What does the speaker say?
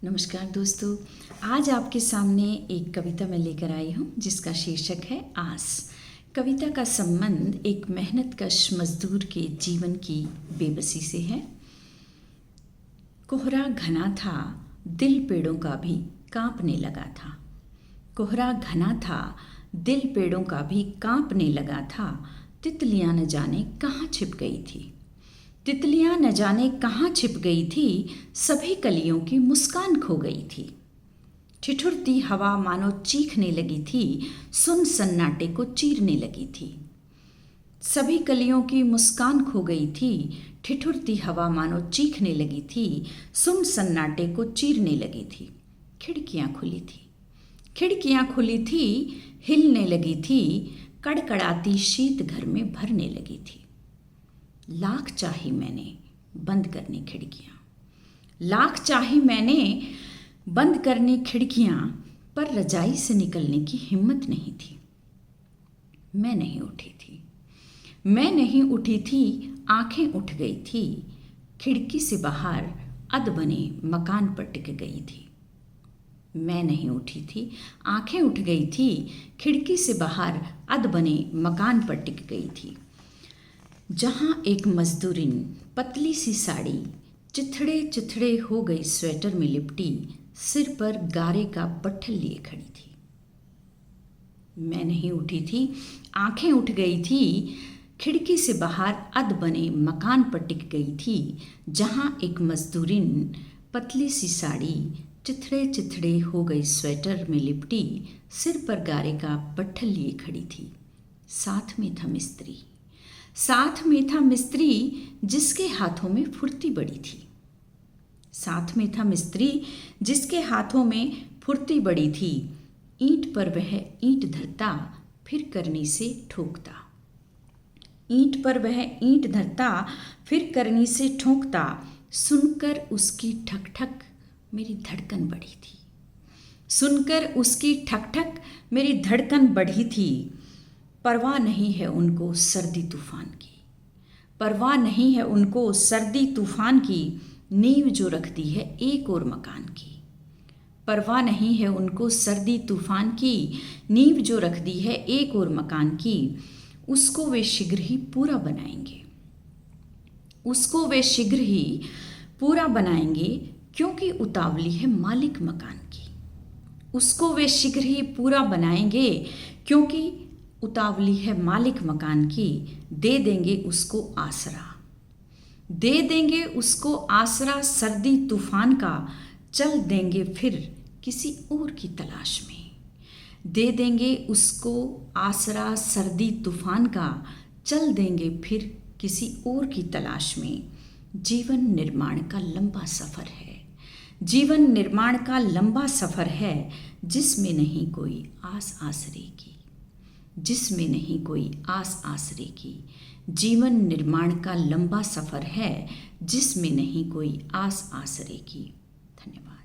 नमस्कार दोस्तों, आज आपके सामने एक कविता मैं लेकर आई हूँ जिसका शीर्षक है आस। कविता का संबंध एक मेहनतकश मजदूर के जीवन की बेबसी से है। कोहरा घना था, दिल पेड़ों का भी कांपने लगा था। कोहरा घना था, दिल पेड़ों का भी कांपने लगा था। तितलियां न जाने कहाँ छिप गई थी। तितलियां न जाने कहाँ छिप गई थी। सभी कलियों की मुस्कान खो गई थी। ठिठुरती हवा मानो चीखने लगी थी। सुन सन्नाटे को चीरने लगी थी। सभी कलियों की मुस्कान खो गई थी। ठिठुरती हवा मानो चीखने लगी थी। सुन सन्नाटे को चीरने लगी थी। खिड़कियां खुली थी, खिड़कियां खुली थी, हिलने लगी थी। कड़कड़ाती शीत घर में भरने लगी थी। लाख चाही मैंने बंद करनी खिड़कियां, लाख चाही मैंने बंद करनी खिड़कियां, पर रजाई से निकलने की हिम्मत नहीं थी। मैं नहीं उठी थी, मैं नहीं उठी थी, आंखें उठ गई थी। खिड़की से बाहर अध बने मकान पर टिक गई थी। मैं नहीं उठी थी, आंखें उठ गई थी। खिड़की से बाहर अध बने मकान पर टिक गई थी। जहाँ एक मजदूरिन पतली सी साड़ी चिथड़े चिथड़े हो गई स्वेटर में लिपटी सिर पर गारे का बट्ठल लिए खड़ी थी। मैं नहीं उठी थी, आंखें उठ गई थी। खिड़की से बाहर अध बने मकान पर टिक गई थी। जहाँ एक मजदूरिन पतली सी साड़ी चिथड़े चिथड़े हो गई स्वेटर में लिपटी सिर पर गारे का बट्ठल लिए खड़ी थी। साथ में था मिस्त्री, साथ में था मिस्त्री जिसके हाथों में फुर्ती बड़ी थी। साथ में था मिस्त्री जिसके हाथों में फुर्ती बड़ी थी। ईंट पर वह ईंट धरता, फिर करनी से ठोकता। ईंट पर वह ईंट धरता, फिर करनी से ठोकता। सुनकर उसकी ठक ठक मेरी धड़कन बढ़ी थी। सुनकर उसकी ठक ठक मेरी धड़कन बढ़ी थी। परवाह नहीं है उनको सर्दी तूफान की, परवाह नहीं है उनको सर्दी तूफान की। नींव जो रखती है एक और मकान की, परवाह नहीं है उनको सर्दी तूफान की। नींव जो रख दी है एक और मकान की। उसको वे शीघ्र ही पूरा बनाएंगे, उसको वे शीघ्र ही पूरा बनाएंगे, क्योंकि उतावली है मालिक मकान की। उसको वे शीघ्र ही पूरा बनाएंगे, क्योंकि उतावली है मालिक मकान की। दे देंगे उसको आसरा, दे देंगे उसको आसरा सर्दी तूफान का। चल देंगे फिर किसी और की तलाश में। दे देंगे उसको आसरा सर्दी तूफान का। चल देंगे फिर किसी और की तलाश में। जीवन निर्माण का लंबा सफ़र है, जीवन निर्माण का लंबा सफ़र है, जिसमें नहीं कोई आस आसरे की, जिसमें नहीं कोई आस आसरे की। जीवन निर्माण का लंबा सफ़र है, जिसमें नहीं कोई आस आसरे की। धन्यवाद।